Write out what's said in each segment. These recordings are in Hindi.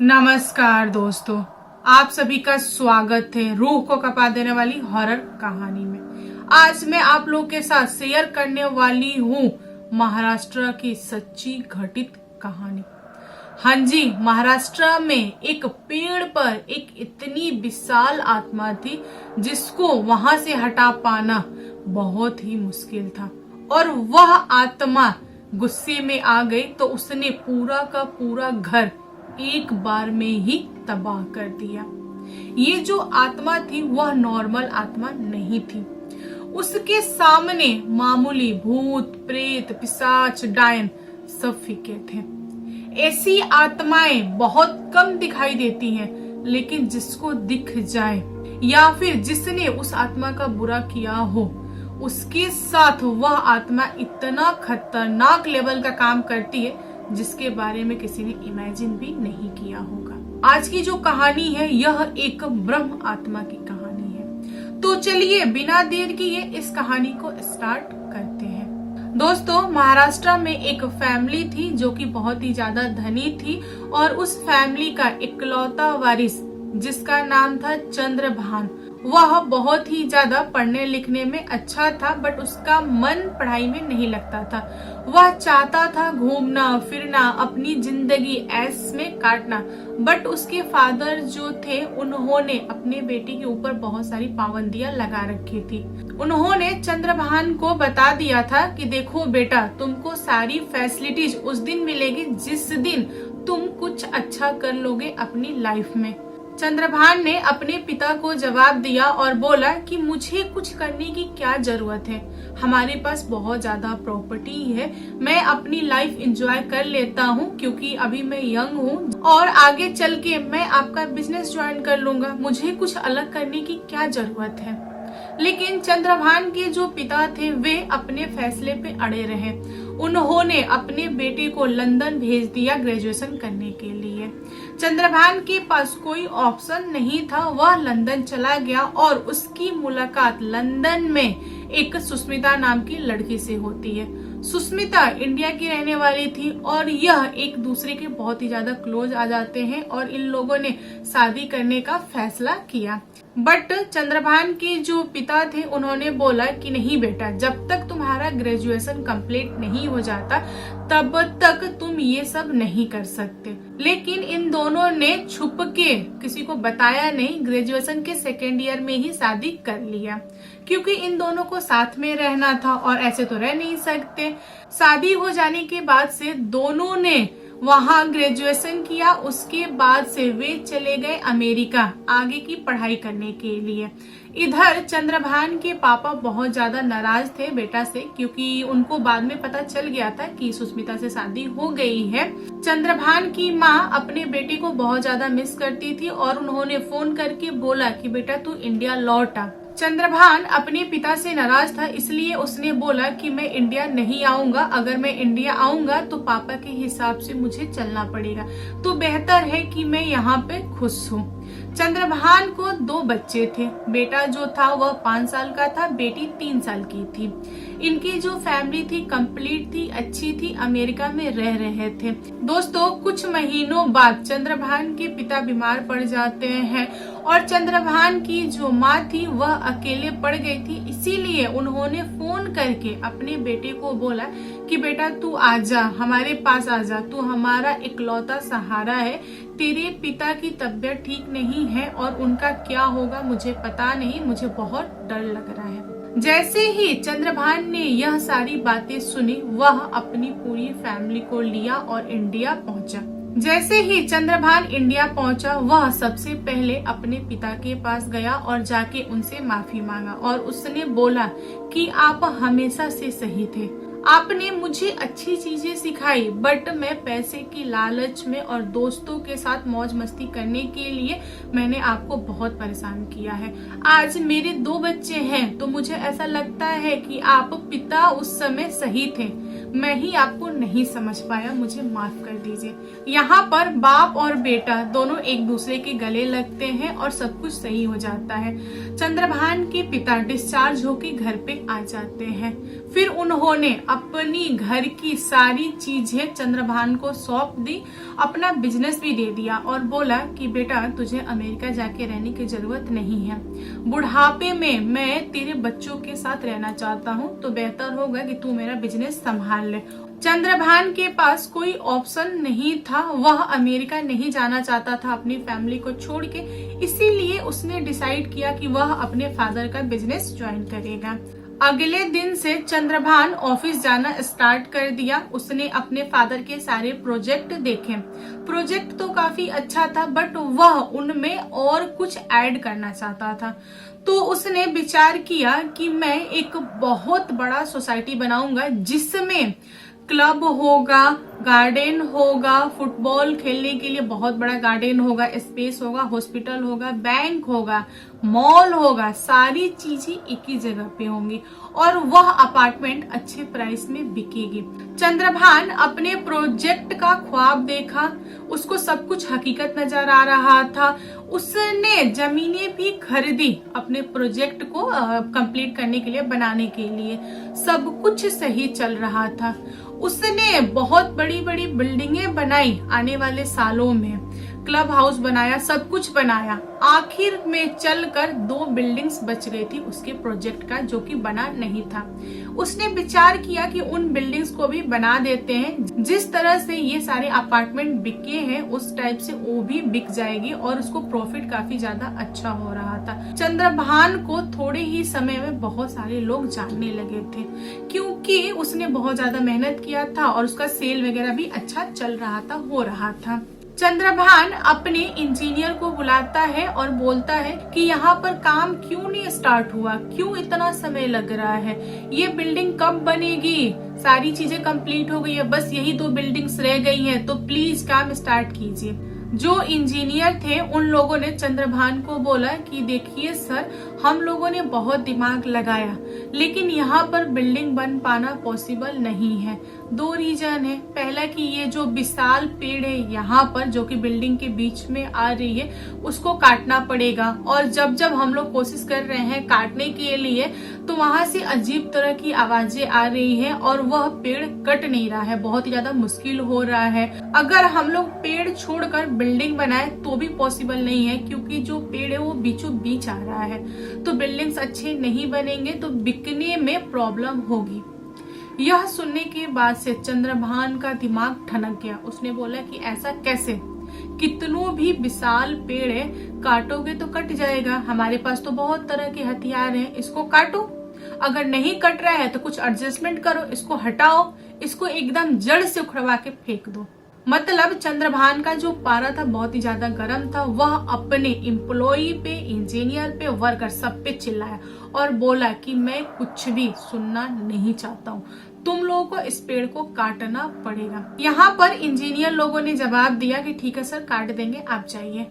नमस्कार दोस्तों, आप सभी का स्वागत है रूह को कपा देने वाली हॉरर कहानी में। आज मैं आप लोग के साथ शेयर करने वाली हूँ महाराष्ट्र की सच्ची घटित कहानी। हाँ जी, महाराष्ट्र में एक पेड़ पर एक इतनी विशाल आत्मा थी जिसको वहां से हटा पाना बहुत ही मुश्किल था। और वह आत्मा गुस्से में आ गई तो उसने पूरा का पूरा घर एक बार में ही तबाह कर दिया। ये जो आत्मा थी वह नॉर्मल आत्मा नहीं थी। उसके सामने मामूली भूत, प्रेत, पिशाच, डायन सब फीके थे। ऐसी आत्माएं बहुत कम दिखाई देती हैं, लेकिन जिसको दिख जाए या फिर जिसने उस आत्मा का बुरा किया हो, उसके साथ वह आत्मा इतना खतरनाक लेवल का काम करती है जिसके बारे में किसी ने इमेजिन भी नहीं किया होगा। आज की जो कहानी है यह एक ब्रह्म आत्मा की कहानी है। तो चलिए बिना देर किए इस कहानी को स्टार्ट करते हैं। दोस्तों, महाराष्ट्र में एक फैमिली थी जो कि बहुत ही ज्यादा धनी थी और उस फैमिली का इकलौता वारिस जिसका नाम था चंद्रभान, वह बहुत ही ज्यादा पढ़ने लिखने में अच्छा था, बट उसका मन पढ़ाई में नहीं लगता था। वह चाहता था घूमना फिरना, अपनी जिंदगी ऐश में काटना, बट उसके फादर जो थे उन्होंने अपने बेटे के ऊपर बहुत सारी पाबंदियां लगा रखी थी। उन्होंने चंद्रभान को बता दिया था कि देखो बेटा, तुमको सारी फैसिलिटीज उस दिन मिलेगी जिस दिन तुम कुछ अच्छा कर लोगे अपनी लाइफ में। चंद्रभान ने अपने पिता को जवाब दिया और बोला कि मुझे कुछ करने की क्या जरूरत है, हमारे पास बहुत ज्यादा प्रॉपर्टी है, मैं अपनी लाइफ एंजॉय कर लेता हूँ क्योंकि अभी मैं यंग हूँ और आगे चल के मैं आपका बिजनेस ज्वाइन कर लूंगा, मुझे कुछ अलग करने की क्या जरूरत है। लेकिन चंद्रभान के जो पिता थे वे अपने फैसले पे अड़े रहे। उन्होंने अपने बेटे को लंदन भेज दिया ग्रेजुएशन करने के लिए। चंद्रभान के पास कोई ऑप्शन नहीं था, वह लंदन चला गया और उसकी मुलाकात लंदन में एक सुष्मिता नाम की लड़की से होती है। सुष्मिता इंडिया की रहने वाली थी और यह एक दूसरे के बहुत ही ज्यादा क्लोज आ जाते हैं और इन लोगों ने शादी करने का फैसला किया। बट चंद्रभान के जो पिता थे उन्होंने बोला कि नहीं बेटा, जब तक तुम्हारा ग्रेजुएशन कंप्लीट नहीं हो जाता तब तक तुम ये सब नहीं कर सकते। लेकिन इन दोनों ने छुप के किसी को बताया नहीं, ग्रेजुएशन के सेकेंड ईयर में ही शादी कर लिया क्योंकि इन दोनों को साथ में रहना था और ऐसे तो रह नहीं सकते। शादी हो जाने के बाद से दोनों ने वहाँ ग्रेजुएशन किया। उसके बाद से वे चले गए अमेरिका आगे की पढ़ाई करने के लिए। इधर चंद्रभान के पापा बहुत ज्यादा नाराज थे बेटा से, क्योंकि उनको बाद में पता चल गया था कि सुष्मिता से शादी हो गई है। चंद्रभान की माँ अपने बेटे को बहुत ज्यादा मिस करती थी और उन्होंने फोन करके बोला कि बेटा तू इंडिया लौट आ। चंद्रभान अपने पिता से नाराज था, इसलिए उसने बोला कि मैं इंडिया नहीं आऊंगा, अगर मैं इंडिया आऊंगा तो पापा के हिसाब से मुझे चलना पड़ेगा, तो बेहतर है कि मैं यहाँ पे खुश हूँ। चंद्रभान को 2 बच्चे थे, बेटा जो था वह 5 साल का था, बेटी 3 साल की थी। इनकी जो फैमिली थी कंप्लीट थी, अच्छी थी, अमेरिका में रह रहे थे। दोस्तों, कुछ महीनों बाद चंद्रभान के पिता बीमार पड़ जाते हैं और चंद्रभान की जो माँ थी वह अकेले पड़ गई थी, इसीलिए उन्होंने फोन करके अपने बेटे को बोला कि बेटा तू आजा, हमारे पास आजा, तू हमारा इकलौता सहारा है, तेरे पिता की तबीयत ठीक नहीं है और उनका क्या होगा मुझे पता नहीं, मुझे बहुत डर लग रहा है। जैसे ही चंद्रभान ने यह सारी बातें सुनी, वह अपनी पूरी फैमिली को लिया और इंडिया पहुंचा। जैसे ही चंद्रभान इंडिया पहुंचा, वह सबसे पहले अपने पिता के पास गया और जाके उनसे माफी मांगा और उसने बोला कि आप हमेशा से सही थे, आपने मुझे अच्छी चीजें सिखाई, बट मैं पैसे की लालच में और दोस्तों के साथ मौज मस्ती करने के लिए मैंने आपको बहुत परेशान किया है। आज मेरे 2 बच्चे हैं तो मुझे ऐसा लगता है कि आप पिता उस समय सही थे, मैं ही आपको नहीं समझ पाया, मुझे माफ कर दीजिए। यहाँ पर बाप और बेटा दोनों एक दूसरे के गले लगते हैं और सब कुछ सही हो जाता है। चंद्रभान के पिता डिस्चार्ज होके घर पे आ जाते हैं। फिर उन्होंने अपनी घर की सारी चीजें चंद्रभान को सौंप दी, अपना बिजनेस भी दे दिया और बोला कि बेटा तुझे अमेरिका जाके रहने की जरूरत नहीं है, बुढ़ापे में मैं तेरे बच्चों के साथ रहना चाहता हूँ, तो बेहतर होगा कि तू मेरा बिजनेस संभाल ले। चंद्रभान के पास कोई ऑप्शन नहीं था, वह अमेरिका नहीं जाना चाहता था अपनी फैमिली को छोड़ के, इसीलिए उसने डिसाइड किया कि वह अपने फादर का बिजनेस ज्वाइन करेगा। अगले दिन से चंद्रभान ऑफिस जाना स्टार्ट कर दिया। उसने अपने फादर के सारे प्रोजेक्ट देखे। प्रोजेक्ट तो काफी अच्छा था, बट वह उनमें और कुछ ऐड करना चाहता था। तो उसने विचार किया कि मैं एक बहुत बड़ा सोसाइटी बनाऊंगा जिसमें क्लब होगा, गार्डन होगा, फुटबॉल खेलने के लिए बहुत बड़ा गार्डन होगा, स्पेस होगा, हॉस्पिटल होगा, बैंक होगा, मॉल होगा, सारी चीजें एक ही जगह पे होंगी और वह अपार्टमेंट अच्छे प्राइस में बिकेगी। चंद्रभान अपने प्रोजेक्ट का ख्वाब देखा, उसको सब कुछ हकीकत नजर आ रहा था। उसने जमीनें भी खरीदी अपने प्रोजेक्ट को कंप्लीट करने के लिए, बनाने के लिए। सब कुछ सही चल रहा था। उसने बहुत बड़ी बड़ी बिल्डिंगें बनाई आने वाले सालों में, क्लब हाउस बनाया, सब कुछ बनाया। आखिर में चलकर 2 बिल्डिंग्स बच गई थी उसके प्रोजेक्ट का, जो कि बना नहीं था। उसने विचार किया कि उन बिल्डिंग्स को भी बना देते हैं, जिस तरह से ये सारे अपार्टमेंट बिके हैं उस टाइप से वो भी बिक जाएगी और उसको प्रॉफिट काफी ज्यादा अच्छा हो रहा था। चंद्रभान को थोड़े ही समय में बहुत सारे लोग जानने लगे थे, क्योंकि उसने बहुत ज्यादा मेहनत किया था और उसका सेल वगैरह भी अच्छा चल रहा था, हो रहा था। चंद्रभान अपने इंजीनियर को बुलाता है और बोलता है कि यहाँ पर काम क्यों नहीं स्टार्ट हुआ, क्यों इतना समय लग रहा है, ये बिल्डिंग कब बनेगी, सारी चीजें कंप्लीट हो गई है, बस यही 2 बिल्डिंग्स रह गई हैं, तो प्लीज काम स्टार्ट कीजिए। जो इंजीनियर थे उन लोगों ने चंद्रभान को बोला कि देखिए सर, हम लोगों ने बहुत दिमाग लगाया, लेकिन यहाँ पर बिल्डिंग बन पाना पॉसिबल नहीं है। 2 रीजन है। पहला कि ये जो विशाल पेड़ है यहाँ पर, जो कि बिल्डिंग के बीच में आ रही है, उसको काटना पड़ेगा, और जब जब हम लोग कोशिश कर रहे हैं काटने के लिए, तो वहां से अजीब तरह की आवाजें आ रही है और वह पेड़ कट नहीं रहा है, बहुत ही ज्यादा मुश्किल हो रहा है। अगर हम लोग पेड़ छोड़कर बिल्डिंग बनाए तो भी पॉसिबल नहीं है, क्योंकि जो पेड़ है वो बीचों बीच आ रहा है, तो बिल्डिंग्स अच्छे नहीं बनेंगे, तो बिकने में प्रॉब्लम होगी। यह सुनने के बाद से चंद्रभान का दिमाग ठनक गया। उसने बोला कि ऐसा कैसे, कितनों भी विशाल पेड़ है, काटोगे तो कट जाएगा, हमारे पास तो बहुत तरह के हथियार हैं, इसको काटो, अगर नहीं कट रहा है तो कुछ एडजस्टमेंट करो, इसको हटाओ, इसको एकदम जड़ से उखड़वा के फेंक दो। मतलब चंद्रभान का जो पारा था बहुत ही ज्यादा गर्म था। वह अपने एम्प्लॉई पे, इंजीनियर पे, वर्कर सब पे चिल्लाया और बोला कि मैं कुछ भी सुनना नहीं चाहता हूँ, तुम लोगों को इस पेड़ को काटना पड़ेगा। यहाँ पर इंजीनियर लोगों ने जवाब दिया कि ठीक है सर, काट देंगे, आप जाइए।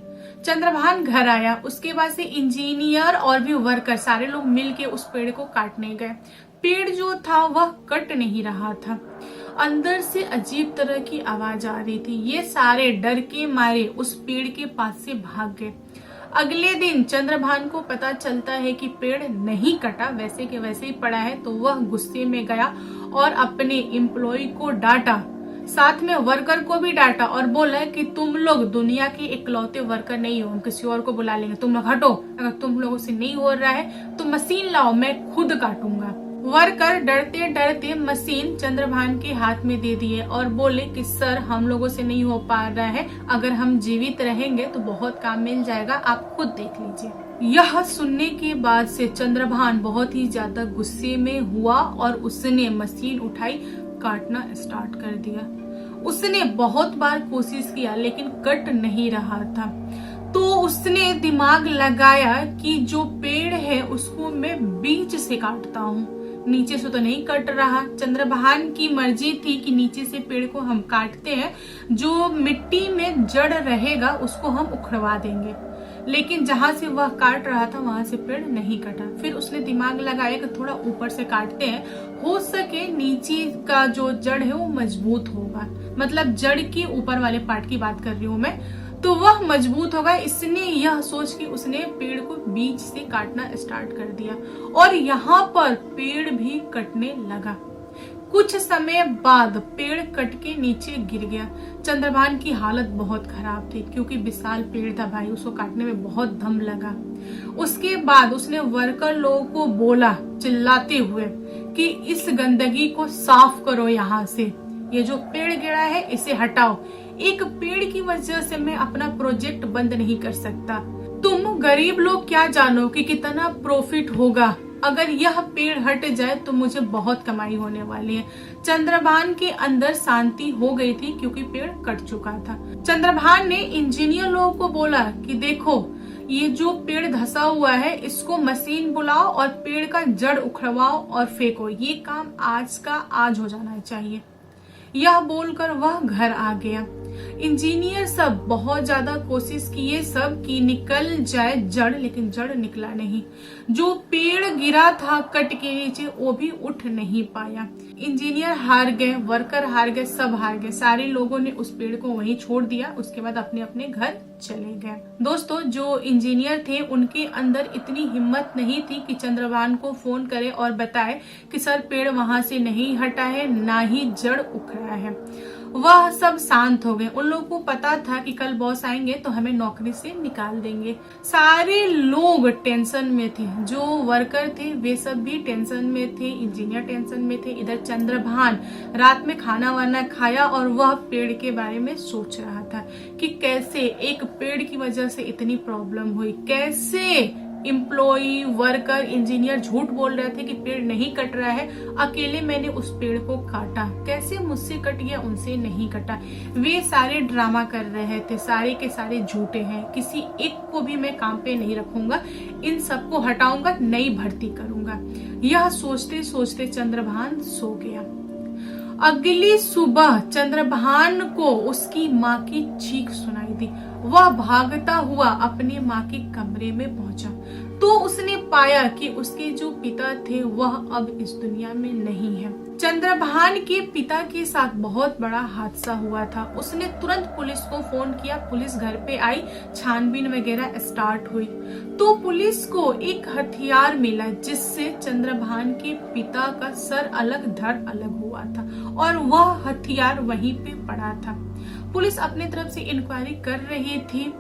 चंद्रभान घर आया, उसके बाद से इंजीनियर और भी वर्कर सारे लोग मिलके उस पेड़ को काटने गए। पेड़ जो था वह कट नहीं रहा था, अंदर से अजीब तरह की आवाज आ रही थी। ये सारे डर के मारे उस पेड़ के पास से भाग गए। अगले दिन चंद्रभान को पता चलता है कि पेड़ नहीं कटा, वैसे के वैसे ही पड़ा है, तो वह गुस्से में गया और अपने एम्प्लॉय को डांटा, साथ में वर्कर को भी डांटा और बोला कि तुम लोग दुनिया के इकलौते वर्कर नहीं हो, हम किसी और को बुला लेंगे, तुम लोग हटो, अगर तुम लोगों से नहीं हो रहा है तो मशीन लाओ, मैं खुद काटूंगा। वर्कर डरते डरते मशीन चंद्रभान के हाथ में दे दिए और बोले कि सर, हम लोगों से नहीं हो पा रहा है, अगर हम जीवित रहेंगे तो बहुत काम मिल जाएगा, आप खुद देख लीजिए। यह सुनने के बाद से चंद्रभान बहुत ही ज्यादा गुस्से में हुआ और उसने मशीन उठाई, काटना स्टार्ट कर दिया। उसने बहुत बार कोशिश किया लेकिन कट नहीं रहा था, तो उसने दिमाग लगाया कि जो पेड़ है उसको मैं बीच से काटता हूँ, नीचे से तो नहीं कट रहा। चंद्रभान की मर्जी थी कि नीचे से पेड़ को हम काटते हैं, जो मिट्टी में जड़ रहेगा उसको हम उखड़वा देंगे। लेकिन जहां से वह काट रहा था वहां से पेड़ नहीं कटा। फिर उसने दिमाग लगाया कि थोड़ा ऊपर से काटते हैं, हो सके नीचे का जो जड़ है वो मजबूत होगा, मतलब जड़ के ऊपर वाले पार्ट की बात कर रही हूँ मैं, तो वह मजबूत होगा। इसने यह सोच के उसने पेड़ को बीच से काटना स्टार्ट कर दिया और यहाँ पर पेड़ भी कटने लगा। कुछ समय बाद पेड़ कट के नीचे गिर गया। चंद्रभान की हालत बहुत खराब थी क्योंकि विशाल पेड़ था भाई, उसको काटने में बहुत दम लगा। उसके बाद उसने वर्कर लोगों को बोला चिल्लाते हुए कि इस गंदगी को साफ करो, यहाँ से ये जो पेड़ गिरा है इसे हटाओ। एक पेड़ की वजह से मैं अपना प्रोजेक्ट बंद नहीं कर सकता। तुम गरीब लोग क्या जानो कि कितना प्रॉफिट होगा, अगर यह पेड़ हट जाए तो मुझे बहुत कमाई होने वाली है। चंद्रभान के अंदर शांति हो गई थी क्योंकि पेड़ कट चुका था। चंद्रभान ने इंजीनियर लोगों को बोला कि देखो ये जो पेड़ धसा हुआ है इसको मशीन बुलाओ और पेड़ का जड़ उखड़वाओ और फेंको, ये काम आज का आज हो जाना चाहिए। यह बोलकर वह घर आ गया। इंजीनियर सब बहुत ज्यादा कोशिश किए सब कि निकल जाए जड़, लेकिन जड़ निकला नहीं। जो पेड़ गिरा था कट के नीचे वो भी उठ नहीं पाया। इंजीनियर हार गए, वर्कर हार गए, सब हार गए। सारे लोगों ने उस पेड़ को वहीं छोड़ दिया, उसके बाद अपने अपने घर चले गए। दोस्तों जो इंजीनियर थे उनके अंदर इतनी हिम्मत नहीं थी कि चंद्रभान को फोन करे और बताए कि सर पेड़ वहां से नहीं हटा है, ना ही जड़ उखड़ा है। वह सब शांत हो गए। उन लोगों को पता था कि कल बॉस आएंगे तो हमें नौकरी से निकाल देंगे। सारे लोग टेंशन में थे, जो वर्कर थे वे सब भी टेंशन में थे, इंजीनियर टेंशन में थे। इधर चंद्रभान रात में खाना वाना खाया और वह पेड़ के बारे में सोच रहा था कि कैसे एक पेड़ की वजह से इतनी प्रॉब्लम हुई, कैसे एम्प्लॉई वर्कर इंजीनियर झूठ बोल रहे थे कि पेड़ नहीं कट रहा है, अकेले मैंने उस पेड़ को काटा, कैसे मुझसे कट गया उनसे नहीं कटा। वे सारे ड्रामा कर रहे थे, सारे के सारे झूठे हैं, किसी एक को भी मैं काम पे नहीं रखूंगा, इन सबको हटाऊंगा, नई भर्ती करूंगा। यह सोचते सोचते चंद्रभान सो गया। अगली सुबह चंद्रभान को उसकी माँ की चीख सुनाई दी। वह भागता हुआ अपने माँ के कमरे में पहुंचा तो उसने पाया कि उसके जो पिता थे वह अब इस दुनिया में नहीं है। चंद्रभान के पिता के साथ बहुत बड़ा हादसा हुआ था। उसने तुरंत पुलिस को फोन किया, पुलिस घर पे आई, छानबीन वगैरह स्टार्ट हुई तो पुलिस को एक हथियार मिला जिससे चंद्रभान के पिता का सर अलग धड़ अलग हुआ था और वह हथियार वहीं पे पड़ा था। पुलिस अपने तरफ से इंक्वायरी कर रही थी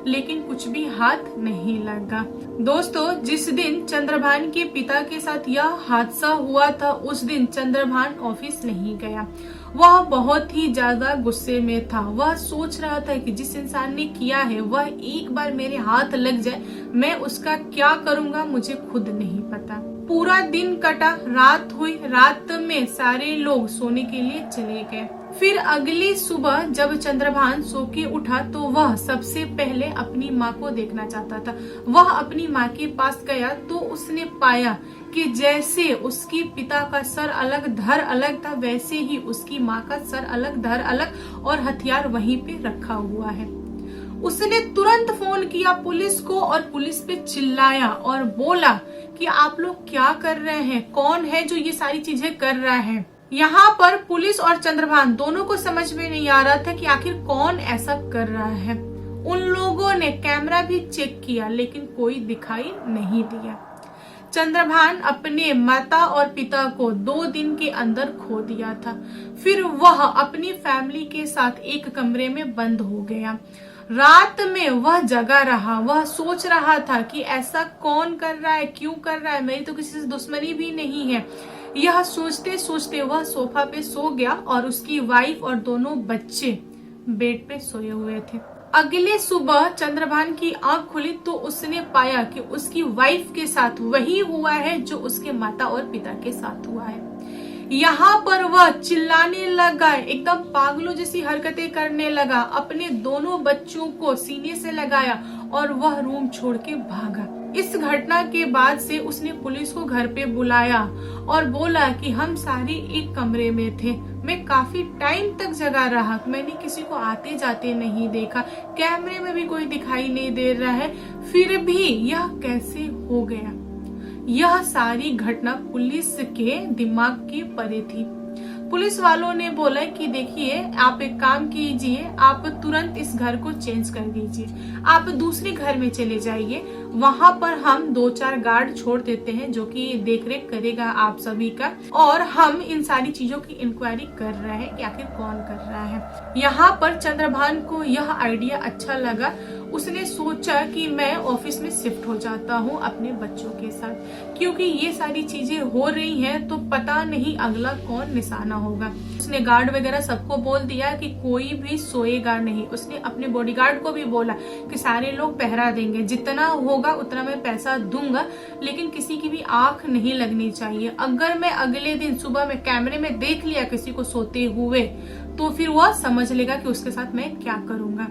लेकिन कुछ भी हाथ नहीं लगा। दोस्तों जिस दिन चंद्रभान के पिता के साथ यह हादसा हुआ था उस दिन चंद्रभान ऑफिस नहीं गया। वह बहुत ही ज्यादा गुस्से में था। वह सोच रहा था कि जिस इंसान ने किया है वह एक बार मेरे हाथ लग जाए, मैं उसका क्या करूंगा मुझे खुद नहीं पता। पूरा दिन कटा, रात हुई, रात में सारे लोग सोने के लिए चले गए। फिर अगली सुबह जब चंद्रभान सो के उठा तो वह सबसे पहले अपनी माँ को देखना चाहता था। वह अपनी माँ के पास गया तो उसने पाया कि जैसे उसके पिता का सर अलग धड़ अलग था वैसे ही उसकी माँ का सर अलग धड़ अलग और हथियार वहीं पे रखा हुआ है। उसने तुरंत फोन किया पुलिस को और पुलिस पे चिल्लाया और बोला कि आप लोग क्या कर रहे हैं, कौन है जो ये सारी चीजें कर रहा है। यहाँ पर पुलिस और चंद्रभान दोनों को समझ में नहीं आ रहा था कि आखिर कौन ऐसा कर रहा है। उन लोगों ने कैमरा भी चेक किया लेकिन कोई दिखाई नहीं दिया। चंद्रभान अपने माता और पिता को 2 दिन के अंदर खो दिया था। फिर वह अपनी फैमिली के साथ एक कमरे में बंद हो गया। रात में वह जगा रहा, वह सोच रहा था कि ऐसा कौन कर रहा है, क्यों कर रहा है, मेरी तो किसी से दुश्मनी भी नहीं है। यह सोचते सोचते वह सोफा पे सो गया और उसकी वाइफ और दोनों बच्चे बेड पे सोए हुए थे। अगले सुबह चंद्रभान की आंख खुली तो उसने पाया कि उसकी वाइफ के साथ वही हुआ है जो उसके माता और पिता के साथ हुआ है। यहाँ पर वह चिल्लाने लगा, एकदम पागलों जैसी हरकतें करने लगा, अपने दोनों बच्चों को सीने से लगाया और वह रूम छोड़ के भागा। इस घटना के बाद से उसने पुलिस को घर पे बुलाया और बोला कि हम सारे एक कमरे में थे, मैं काफी टाइम तक जगा रहा, मैंने किसी को आते जाते नहीं देखा, कैमरे में भी कोई दिखाई नहीं दे रहा है। फिर भी यह कैसे हो गया? यह सारी घटना पुलिस के दिमाग के परे थी। पुलिस वालों ने बोला कि देखिए, आप एक काम कीजिए, आप तुरंत इस घर को चेंज कर दीजिए, आप दूसरे घर में चले जाइए, वहां पर हम 2-4 गार्ड छोड़ देते हैं जो कि देखरेख करेगा आप सभी का, और हम इन सारी चीजों की इंक्वायरी कर रहे हैं कि आखिर कौन कर रहा है। यहाँ पर चंद्रभान को यह आइडिया अच्छा लगा। उसने सोचा कि मैं ऑफिस में शिफ्ट हो जाता हूँ अपने बच्चों के साथ, क्योंकि ये सारी चीजें हो रही हैं तो पता नहीं अगला कौन निशाना होगा। उसने गार्ड वगैरह सबको बोल दिया कि कोई भी सोएगा नहीं। उसने अपने बॉडीगार्ड को भी बोला कि सारे लोग पहरा देंगे, जितना होगा उतना मैं पैसा दूंगा, लेकिन किसी की भी आंख नहीं लगनी चाहिए। अगर मैं अगले दिन सुबह में कैमरे में देख लिया किसी को सोते हुए तो फिर वह समझ लेगा कि उसके साथ मैं क्या करूंगा।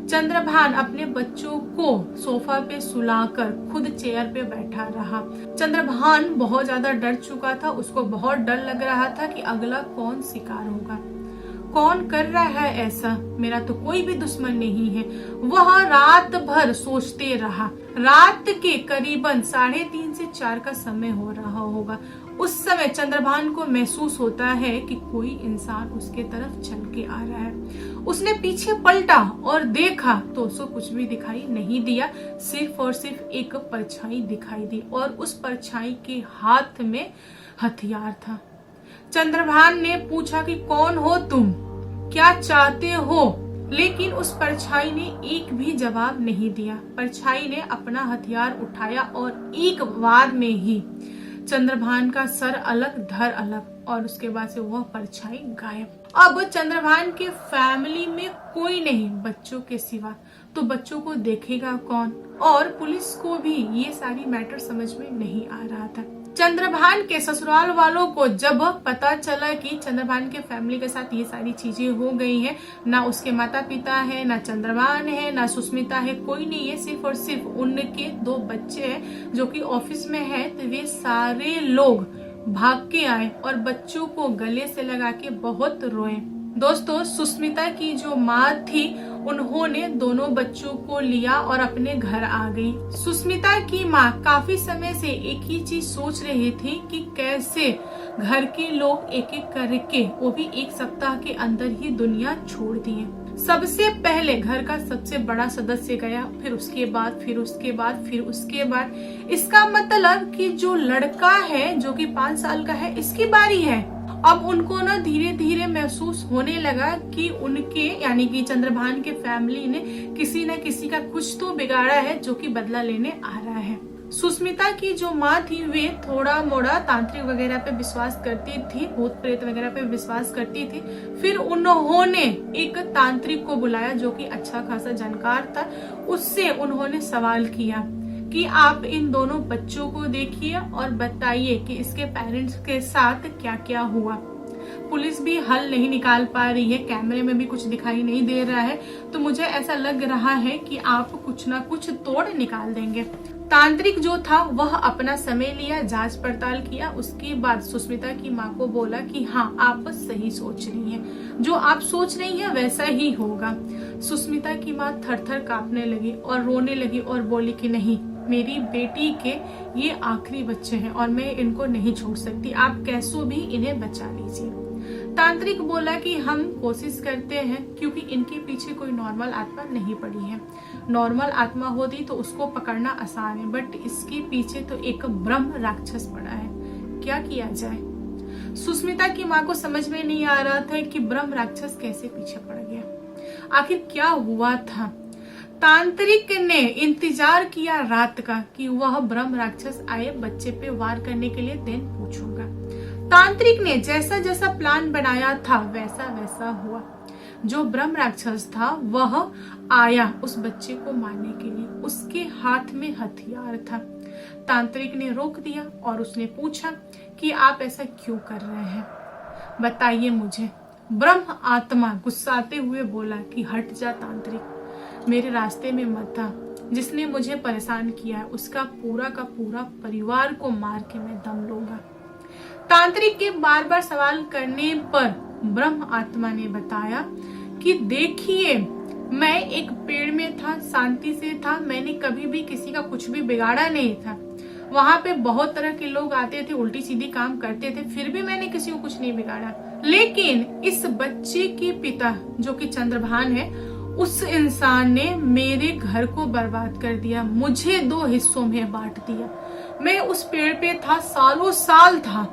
चंद्रभान अपने बच्चों को सोफा पे सुलाकर खुद चेयर पे बैठा रहा। चंद्रभान बहुत ज्यादा डर चुका था। उसको बहुत डर लग रहा था कि अगला कौन शिकार होगा, कौन कर रहा है ऐसा, मेरा तो कोई भी दुश्मन नहीं है। वह रात भर सोचते रहा। रात के करीबन 3:30 से 4 का समय हो रहा होगा। उस समय चंद्रभान को महसूस होता है कि कोई इंसान उसके तरफ चल के आ रहा है। उसने पीछे पलटा और देखा तो उसको कुछ भी दिखाई नहीं दिया, सिर्फ और सिर्फ एक परछाई दिखाई दी, और उस परछाई के हाथ में हथियार था। चंद्रभान ने पूछा कि कौन हो तुम, क्या चाहते हो? लेकिन उस परछाई ने एक भी जवाब नहीं दिया। परछाई ने अपना हथियार उठाया और एक वार में ही चंद्रभान का सर अलग धड़ अलग, और उसके बाद से वह परछाई गायब। अब चंद्रभान के फैमिली में कोई नहीं बच्चों के सिवा, तो बच्चों को देखेगा कौन? और पुलिस को भी ये सारी मैटर समझ में नहीं आ रहा था। चंद्रभान के ससुराल वालों को जब पता चला कि चंद्रभान के फैमिली के साथ ये सारी चीजें हो गई हैं, ना उसके माता पिता है, ना चंद्रभान है, ना सुष्मिता है, कोई नहीं है, सिर्फ और सिर्फ उनके 2 बच्चे हैं जो कि ऑफिस में है, तो वे सारे लोग भाग के आए और बच्चों को गले से लगा के बहुत रोए। दोस्तों, सुष्मिता की जो माँ थी उन्होंने दोनों बच्चों को लिया और अपने घर आ गई। सुष्मिता की माँ काफी समय से एक ही चीज सोच रही थी कि कैसे घर के लोग एक एक करके, वो भी 1 सप्ताह के अंदर ही दुनिया छोड़ दिए। सबसे पहले घर का सबसे बड़ा सदस्य गया, फिर उसके बाद फिर उसके बाद फिर उसके बाद। इसका मतलब कि जो लड़का है जो कि 5 साल का है, इसकी बारी है। अब उनको ना धीरे धीरे महसूस होने लगा कि उनके यानी कि चंद्रभान के फैमिली ने किसी न किसी का कुछ तो बिगाड़ा है जो कि बदला लेने आ रहा है। सुष्मिता की जो माँ थी वे थोड़ा मोड़ा तांत्रिक वगैरह पे विश्वास करती थी, भूत प्रेत वगैरह पे विश्वास करती थी। फिर उन्होंने एक तांत्रिक को बुलाया जो कि अच्छा खासा जानकार था। उससे उन्होंने सवाल किया कि आप इन दोनों बच्चों को देखिए और बताइए कि इसके पेरेंट्स के साथ क्या क्या हुआ। पुलिस भी हल नहीं निकाल पा रही है, कैमरे में भी कुछ दिखाई नहीं दे रहा है, तो मुझे ऐसा लग रहा है कि आप कुछ ना कुछ तोड़ निकाल देंगे। तांत्रिक जो था वह अपना समय लिया, जांच पड़ताल किया। उसके बाद सुष्मिता की माँ को बोला कि हाँ, आप सही सोच रही हैं, जो आप सोच रही हैं वैसा ही होगा। सुष्मिता की माँ थर-थर कांपने लगी और रोने लगी और बोली कि नहीं, मेरी बेटी के ये आखिरी बच्चे हैं और मैं इनको नहीं छोड़ सकती, आप कैसो भी इन्हें बचा लीजिए। तांत्रिक बोला कि हम कोशिश करते हैं, क्योंकि इनके पीछे कोई नॉर्मल आत्मा नहीं पड़ी है। नॉर्मल आत्मा होती तो उसको पकड़ना आसान है, बट इसके पीछे तो एक ब्रह्म राक्षस पड़ा है, क्या किया जाए। सुष्मिता की माँ को समझ में नहीं आ रहा था कि ब्रह्म राक्षस कैसे पीछे पड़ गया, आखिर क्या हुआ था। तांत्रिक ने इंतजार किया रात का कि वह ब्रह्म राक्षस आए बच्चे पे वार करने के लिए, देन पूछूंगा। तांत्रिक ने जैसा जैसा प्लान बनाया था वैसा वैसा हुआ। जो ब्रह्म राक्षस था वह आया उस बच्चे को मारने के लिए, उसके हाथ में हथियार था। तांत्रिक ने रोक दिया और उसने पूछा कि आप ऐसा क्यों कर रहे हैं, बताइए मुझे। ब्रह्म आत्मा गुस्साते हुए बोला कि हट जा तांत्रिक, मेरे रास्ते में मत आ। जिसने मुझे परेशान किया है उसका पूरा का पूरा परिवार को मार के मैं दम लूंगा। तांत्रिक के बार बार सवाल करने पर ब्रह्म आत्मा ने बताया कि देखिए, मैं एक पेड़ में था, शांति से था, मैंने कभी भी किसी का कुछ भी बिगाड़ा नहीं था। वहां पे बहुत तरह के लोग आते थे, उल्टी सीधी काम करते थे, फिर भी मैंने किसी को कुछ नहीं बिगाड़ा। लेकिन इस बच्चे के पिता जो कि चंद्रभान है, उस इंसान ने मेरे घर को बर्बाद कर दिया, मुझे 2 हिस्सों में बांट दिया। मैं उस पेड़ पे था, सालों साल था,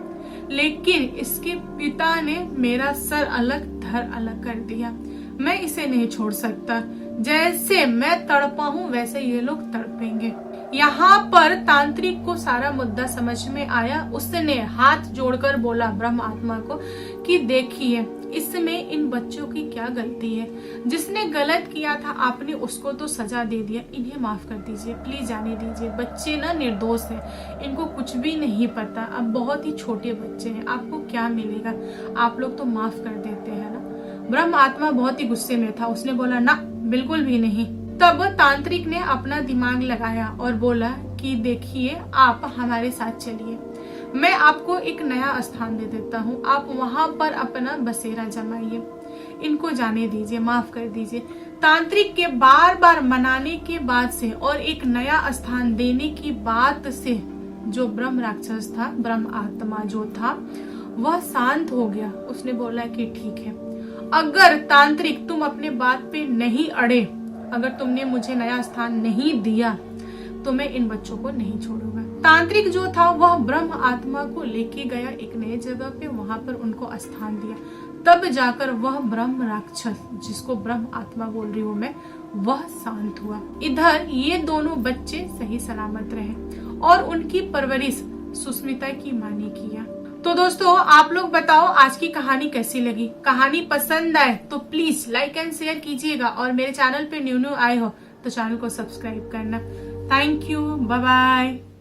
लेकिन इसके पिता ने मेरा सर अलग धड़ अलग कर दिया। मैं इसे नहीं छोड़ सकता। जैसे मैं तड़पा हूँ वैसे ये लोग तड़पेंगे। यहाँ पर तांत्रिक को सारा मुद्दा समझ में आया। उसने हाथ जोड़कर बोला ब्रह्म आत्मा को कि देखिए इसमें इन बच्चों की क्या गलती है। जिसने गलत किया था आपने उसको तो सजा दे दिया, इन्हें माफ कर दीजिए, प्लीज जाने दीजिए। बच्चे ना निर्दोष हैं, इनको कुछ भी नहीं पता। अब बहुत ही छोटे बच्चे हैं, आपको क्या मिलेगा, आप लोग तो माफ कर देते हैं ना। ब्रह्म आत्मा बहुत ही गुस्से में था। उसने बोला ना, बिल्कुल भी नहीं। तब तांत्रिक ने अपना दिमाग लगाया और बोला कि देखिए आप हमारे साथ चलिए, मैं आपको एक नया स्थान दे देता हूँ, आप वहां पर अपना बसेरा जमाइए, इनको जाने दीजिए, माफ कर दीजिए। तांत्रिक के बार बार मनाने के बाद से और एक नया स्थान देने की बात से जो ब्रह्म राक्षस था, ब्रह्म आत्मा जो था, वह शांत हो गया। उसने बोला कि ठीक है, अगर तांत्रिक तुम अपने बात पे नहीं अड़े, अगर तुमने मुझे नया स्थान नहीं दिया तो मैं इन बच्चों को नहीं छोड़ूंगा। तांत्रिक जो था वह ब्रह्म आत्मा को लेके गया एक नए जगह पे, वहां पर उनको स्थान दिया। तब जाकर वह ब्रह्म राक्षस, जिसको ब्रह्म आत्मा बोल रही हूँ मैं, वह शांत हुआ। इधर ये दोनों बच्चे सही सलामत रहे और उनकी परवरिश सुस्मिता की माँ ने किया। तो दोस्तों आप लोग बताओ आज की कहानी कैसी लगी। कहानी पसंद आए तो प्लीज लाइक एंड शेयर कीजिएगा और मेरे चैनल पे न्यू आए हो तो चैनल को सब्सक्राइब करना। Thank you, bye bye.